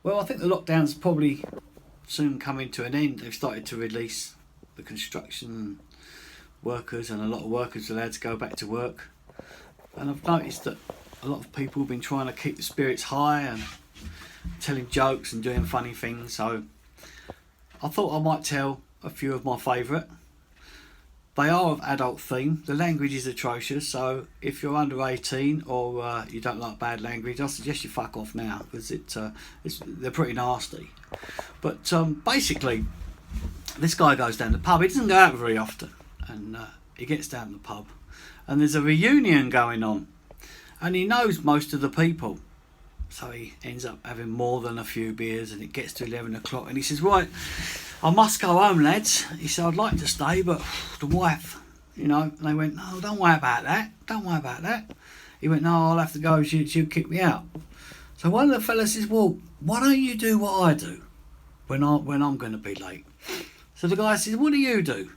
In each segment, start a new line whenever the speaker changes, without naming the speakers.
Well, I think the lockdown's probably soon coming to an end. They've started to release the construction workers, and a lot of workers are allowed to go back to work. And I've noticed that a lot of people have been trying to keep the spirits high and telling jokes and doing funny things. So I thought I might tell a few of my favourite. They are of adult theme. The language is atrocious, so if you're under 18 or you don't like bad language, I suggest you fuck off now, because they're pretty nasty. But basically, this guy goes down to the pub. He doesn't go out very often, and he gets down to the pub, and there's a reunion going on, and he knows most of the people. So he ends up having more than a few beers, and it gets to 11 o'clock, and he says, right, I must go home, lads. He said, I'd like to stay, but the wife, and they went, no, don't worry about that. Don't worry about that. He went, no, I'll have to go. She'll kick me out. So one of the fellas says, well, why don't you do what I do when I'm going to be late? So the guy says, what do you do?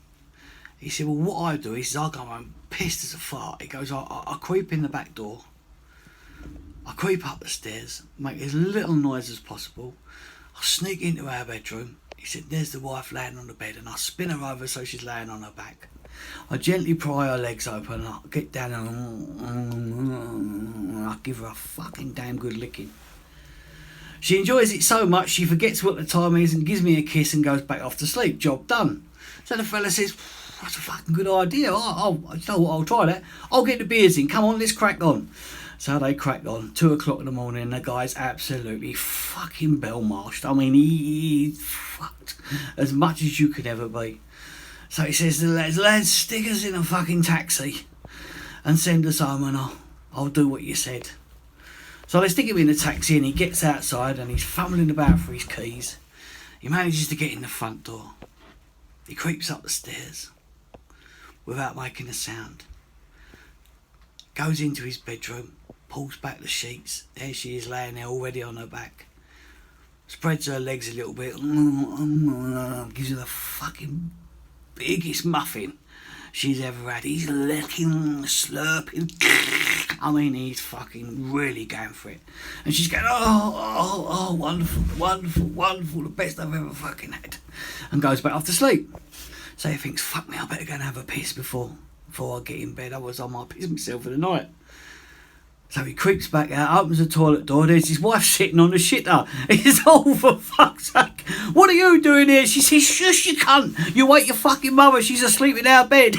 He said, well, what I do, he says, I go home pissed as a fart. He goes, I creep in the back door. I creep up the stairs, make as little noise as possible. I sneak into our bedroom. He said, there's the wife laying on the bed, and I spin her over so she's laying on her back. I gently pry her legs open, and I get down and I give her a fucking damn good licking. She enjoys it so much she forgets what the time is and gives me a kiss and goes back off to sleep. Job done. So the fella says, that's a fucking good idea. You know what, I'll try that. I'll get the beers in. Come on, let's crack on. So they cracked on. 2 o'clock in the morning, the guy's absolutely fucking bell-marshed. I mean, he's fucked as much as you could ever be. So he says to the lads, stick us in a fucking taxi and send us home, and I'll do what you said. So they stick him in a taxi, and he gets outside and he's fumbling about for his keys. He manages to get in the front door. He creeps up the stairs without making a sound. Goes into his bedroom, pulls back the sheets. There she is, laying there already on her back. Spreads her legs a little bit. Gives her the fucking biggest muffin she's ever had. He's licking, slurping. I mean, he's fucking really going for it. And she's going, oh, wonderful, wonderful, wonderful, the best I've ever fucking had. And goes back off to sleep. So he thinks, fuck me, I better go and have a piss before I get in bed, otherwise I might piss myself for the night. So he creeps back out, opens the toilet door, there's his wife sitting on the shitter. He says, oh, for fuck's sake, what are you doing here? She says, shush, you cunt, you wake your fucking mother, she's asleep in our bed.